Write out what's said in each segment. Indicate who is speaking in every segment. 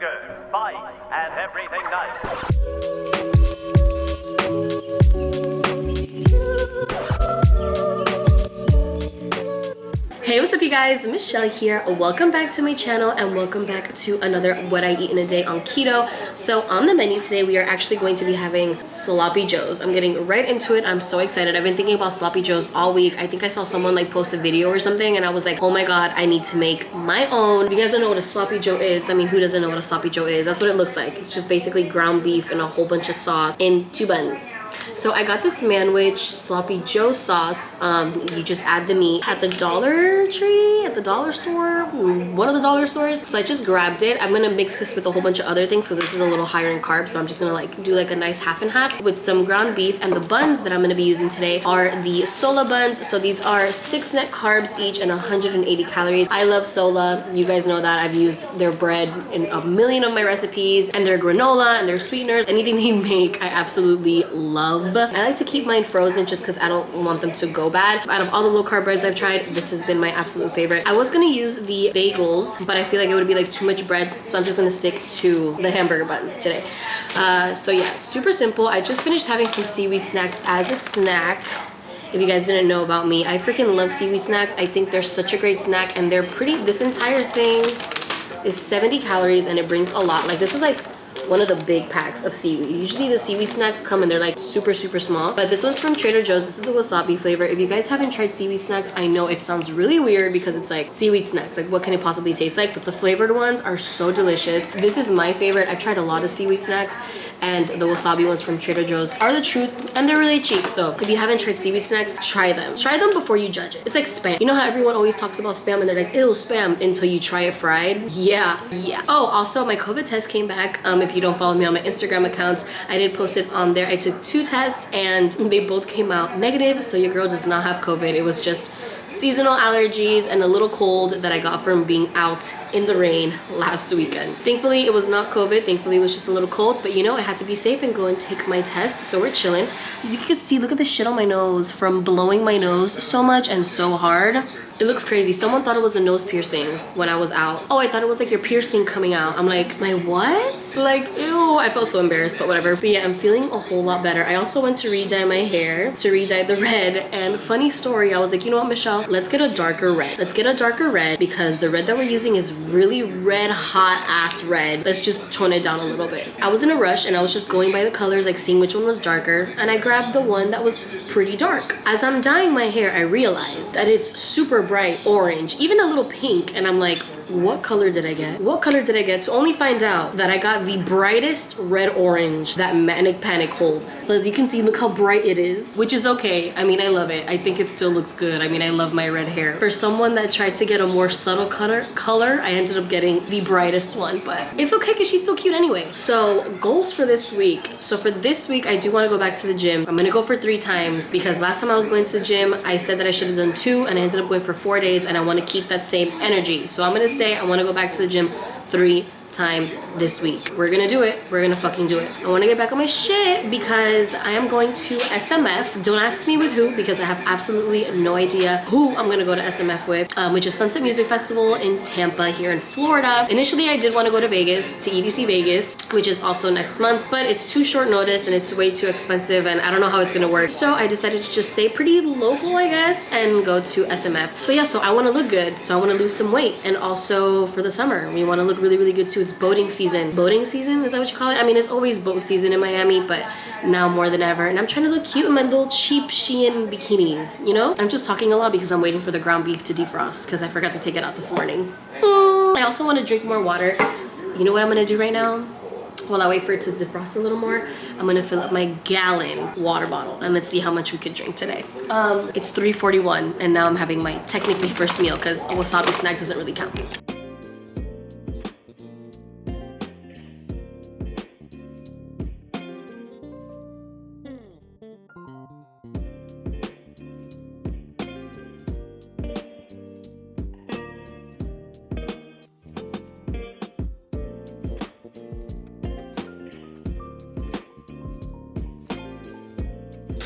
Speaker 1: burgers, bites, and everything nice.
Speaker 2: Hey, what's up you guys? Michelle here. Welcome back to my channel and welcome back to another What I Eat in a Day on Keto. So on the menu today, we are actually going to be having sloppy joes. I'm getting right into it. I'm so excited. I've been thinking about sloppy joes all week. I think I saw someone like post a video or something and I was like, oh my god, I need to make my own. If you guys don't know what a sloppy joe is, I mean, who doesn't know what a sloppy joe is? That's what it looks like. It's just basically ground beef and a whole bunch of sauce in 2 buns. So I got this Manwich sloppy joe sauce. You just add the meat at the Dollar Tree, at the dollar store, one of the dollar stores. So I just grabbed it. I'm gonna mix this with a whole bunch of other things because this is a little higher in carbs. So I'm just gonna like do like a nice half and half with some ground beef. And the buns that I'm gonna be using today are the Sola buns. So these are 6 net carbs each and 180 calories. I love Sola. You guys know that. I've used their bread in a million of my recipes and their granola and their sweeteners. Anything they make, I absolutely love. I like to keep mine frozen just because I don't want them to go bad. Out of all the low carb breads I've tried, this has been my absolute favorite. I was gonna use the bagels, but I feel like it would be like too much bread, so I'm just gonna stick to the hamburger buns today. So yeah, super simple. I just finished having some seaweed snacks as a snack. If you guys didn't know about me, I freaking love seaweed snacks. I think they're such a great snack and they're pretty, this entire thing is 70 calories and it brings a lot. Like this is like one of the big packs of seaweed. Usually the seaweed snacks come and they're like super small, but this one's from Trader Joe's. This is the wasabi flavor. If you guys haven't tried seaweed snacks, I know it sounds really weird because it's like seaweed snacks, like what can it possibly taste like? But the flavored ones are so delicious. This is my favorite. I've tried a lot of seaweed snacks and the wasabi ones from Trader Joe's are the truth and they're really cheap. So if you haven't tried seaweed snacks, try them. Try them before you judge it. It's like Spam. You know how everyone always talks about Spam and they're like, ew, Spam, until you try it fried? Yeah. Oh, also my COVID test came back. If you don't follow me on my Instagram accounts, I did post it on there. I took 2 tests and they both came out negative. So your girl does not have COVID. It was just seasonal allergies and a little cold that I got from being out in the rain last weekend. Thankfully, it was not COVID. Thankfully, it was just a little cold, but you know, I had to be safe and go and take my test. So we're chilling. You can see, look at the shit on my nose from blowing my nose so much and so hard. It looks crazy. Someone thought it was a nose piercing when I was out. Oh, I thought it was like your piercing coming out. I'm like, my what? Like, ew, I felt so embarrassed, but whatever. But yeah, I'm feeling a whole lot better. I also went to re-dye my hair, to re-dye the red. And funny story, I was like, you know what, Michelle? Let's get a darker red. Let's get a darker red because the red that we're using is really red, hot ass red. Let's just tone it down a little bit. I was in a rush and I was just going by the colors, like seeing which one was darker, and I grabbed the one that was pretty dark. As I'm dyeing my hair, I realized that it's super bright orange, even a little pink, and I'm like, what color did I get? What color did I get? To only find out that I got the brightest red orange that Manic Panic holds. So as you can see, look how bright it is, which is okay. I mean, I love it. I think it still looks good. I mean, I love my red hair. For someone that tried to get a more subtle color, I ended up getting the brightest one, but it's okay because she's still cute anyway. So goals for this week. So for this week, I do want to go back to the gym. I'm gonna go for 3 times because last time I was going to the gym, I said that I should have done 2 and I ended up going for 4 days and I want to keep that same energy. So I'm gonna say I want to go back to the gym 3 times this week. We're gonna do it. We're gonna fucking do it. I want to get back on my shit because I am going to SMF. Don't ask me with who because I have absolutely no idea who I'm gonna go to SMF with, which is Sunset Music Festival in Tampa here in Florida. Initially, I did want to go to Vegas, to EDC Vegas, which is also next month, but it's too short notice and it's way too expensive and I don't know how it's gonna work. So I decided to just stay pretty local, I guess, and go to SMF. So yeah, so I want to look good. So I want to lose some weight. And also for the summer, we want to look really good too. It's boating season. Boating season, is that what you call it? I mean, it's always boat season in Miami, but now more than ever. And I'm trying to look cute in my little cheap Shein bikinis, you know? I'm just talking a lot because I'm waiting for the ground beef to defrost because I forgot to take it out this morning. I also want to drink more water. You know what I'm gonna do right now? While I wait for it to defrost a little more, I'm gonna fill up my gallon water bottle and let's see how much we could drink today. It's 3:41 and now I'm having my technically first meal because a wasabi snack doesn't really count.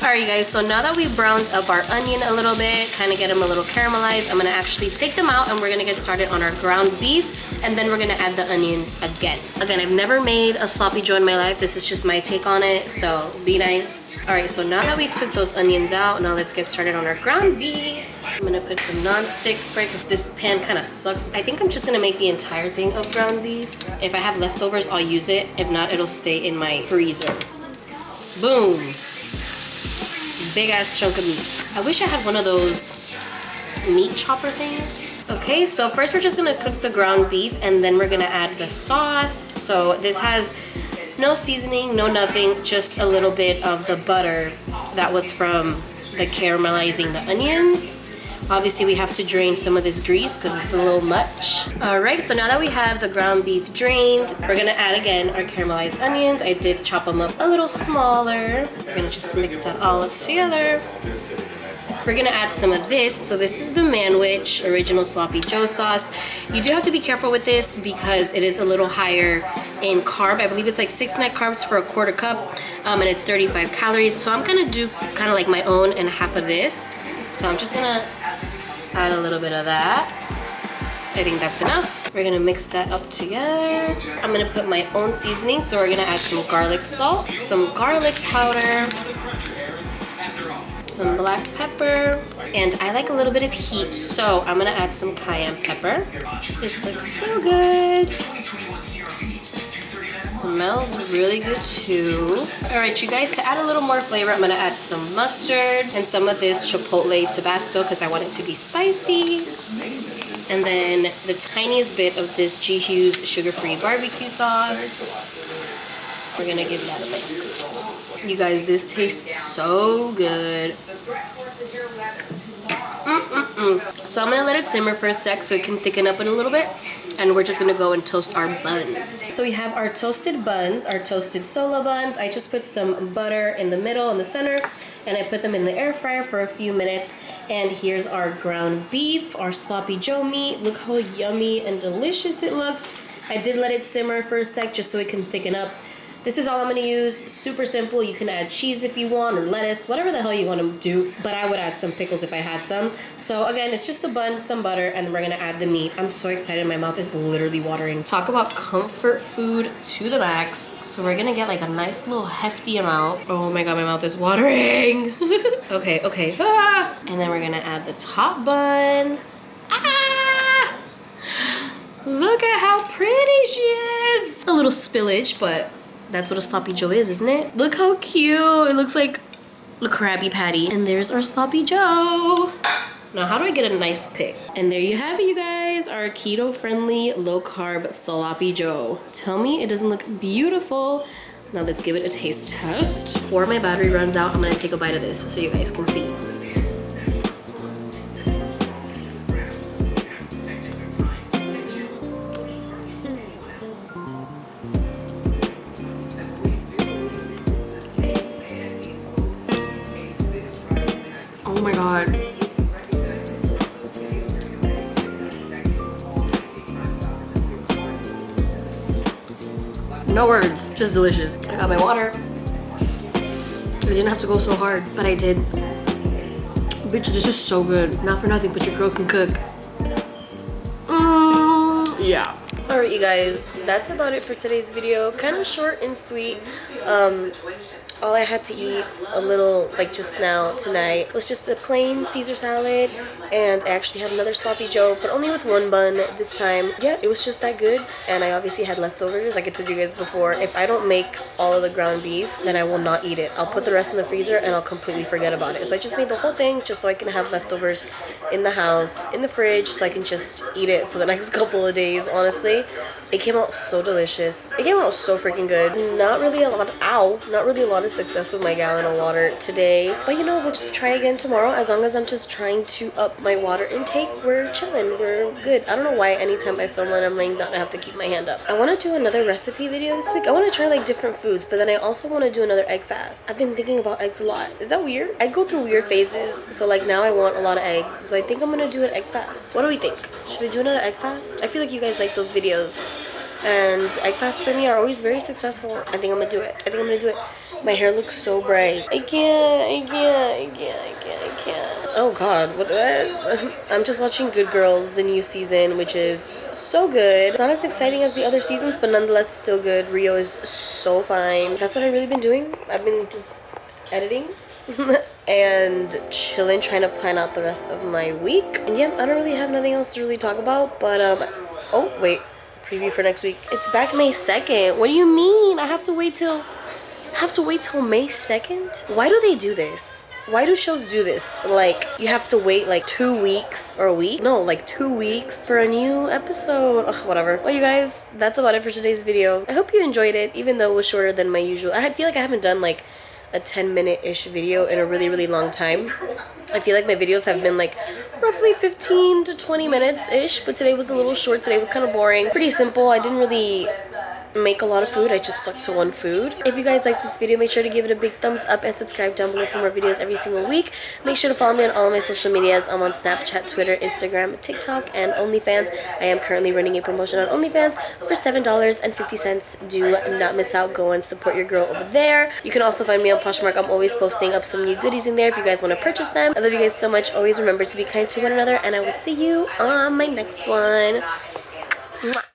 Speaker 2: Alright you guys, so now that we've browned up our onion a little bit, kind of get them a little caramelized, I'm gonna actually take them out and we're gonna get started on our ground beef. And then we're gonna add the onions again. Again, I've never made a sloppy joe in my life. This is just my take on it, so be nice. All right, so now that we took those onions out, now let's get started on our ground beef. I'm gonna put some non-stick spray because this pan kind of sucks. I think I'm just gonna make the entire thing of ground beef. If I have leftovers, I'll use it. If not, it'll stay in my freezer. Boom. Big ass chunk of meat. I wish I had one of those meat chopper things. Okay, so first we're just gonna cook the ground beef and then we're gonna add the sauce. So this has no seasoning, no nothing, just a little bit of the butter that was from the caramelizing the onions. Obviously we have to drain some of this grease because it's a little much. All right, so now that we have the ground beef drained, we're gonna add again our caramelized onions. I did chop them up a little smaller. We're gonna just mix that all up together. We're gonna add some of this. So this is the Manwich original sloppy joe sauce. You do have to be careful with this because it is a little higher in carb. I believe it's like 6 net carbs for a quarter cup, and it's 35 calories. So I'm gonna do kind of like my own and half of this. So I'm just gonna add a little bit of that. I think that's enough. We're gonna mix that up together. I'm gonna put my own seasoning. So we're gonna add some garlic salt, some garlic powder, some black pepper, and I like a little bit of heat, so I'm gonna add some cayenne pepper. This looks so good. Smells really good too. All right, you guys, to add a little more flavor, I'm gonna add some mustard and some of this chipotle Tabasco because I want it to be spicy. And then the tiniest bit of this G. Hughes sugar-free barbecue sauce. We're gonna give that a mix. You guys, this tastes so good. So I'm gonna let it simmer for a sec so it can thicken up in a little bit, and we're just gonna go and toast our buns. So we have our toasted buns, our toasted solo buns. I just put some butter in the middle and the center, and I put them in the air fryer for a few minutes. And here's our ground beef, our sloppy joe meat. Look how yummy and delicious it looks. I did let it simmer for a sec just so it can thicken up. This is all I'm gonna use, super simple. You can add cheese if you want, or lettuce, whatever the hell you want to do, but I would add some pickles if I had some. So again, it's just the bun, some butter, and then we're gonna add the meat. I'm so excited, my mouth is literally watering. Talk about comfort food to the max. So we're gonna get like a nice little hefty amount. Oh my God, my mouth is watering. Okay. Ah! And then we're gonna add the top bun. Ah! Look at how pretty she is. A little spillage, but that's what a sloppy joe is, isn't it? Look how cute. It looks like a Krabby Patty. And there's our sloppy joe. Now, how do I get a nice pic? And there you have it, you guys. Our keto-friendly, low-carb sloppy joe. Tell me it doesn't look beautiful. Now let's give it a taste test. Before my battery runs out, I'm gonna take a bite of this so you guys can see. Oh my God. No words, just delicious. I got my water. I didn't have to go so hard, but I did. Bitch, this is so good. Not for nothing, but your girl can cook. Yeah. All right, you guys, that's about it for today's video. Kind of short and sweet. All I had to eat a little, like just now, tonight, was just a plain Caesar salad, and I actually had another sloppy joe, but only with one bun this time. Yeah, it was just that good, and I obviously had leftovers, like I told you guys before. If I don't make all of the ground beef, then I will not eat it. I'll put the rest in the freezer, and I'll completely forget about it. So I just made the whole thing just so I can have leftovers in the house, in the fridge, so I can just eat it for the next couple of days, honestly. It came out so delicious. It came out so freaking good. Not really a lot of success with my gallon of water today, but you know, we'll just try again tomorrow. As long as I'm just trying to up my water intake, we're chilling, we're good. I don't know why anytime I film and I'm laying down I have to keep my hand up. I want to do another recipe video this week. I want to try like different foods, but then I also want to do another egg fast. I've been thinking about eggs a lot. Is that weird? I go through weird phases, so like now I want a lot of eggs, so I think I'm gonna do an egg fast. What do we think? Should we do another egg fast? I feel like you guys like those videos, and egg fasts for me are always very successful. I think I'm gonna do it. My hair looks so bright. I can't. Oh god, what? I'm just watching Good Girls, the new season, which is so good. It's not as exciting as the other seasons, but nonetheless still good. Rio is so fine. That's what I've really been doing. I've been just editing and chilling, trying to plan out the rest of my week. And yeah, I don't really have nothing else to really talk about, but oh wait, preview for next week. It's back May 2nd. What do you mean? I have to wait till May 2nd? Why do they do this? Why do shows do this? Like, you have to wait like 2 weeks or a week? No, like 2 weeks for a new episode. Ugh, whatever. Well, you guys, that's about it for today's video. I hope you enjoyed it, even though it was shorter than my usual. I feel like I haven't done like a 10-minute-ish video in a really long time. I feel like my videos have been like roughly 15 to 20 minutes-ish, but today was a little short. Today was kind of boring. Pretty simple. I didn't really make a lot of food. I just stuck to one food. If you guys like this video, make sure to give it a big thumbs up and subscribe down below for more videos every single week. Make sure to follow me on all of my social medias. I'm on Snapchat, Twitter, Instagram, TikTok, and OnlyFans. I am currently running a promotion on OnlyFans for $7.50. Do not miss out. Go and support your girl over there. You can also find me on POSHMARK. I'm always posting up some new goodies in there if you guys want to purchase them. I love you guys so much. Always remember to be kind to one another, and I will see you on my next one. Mwah.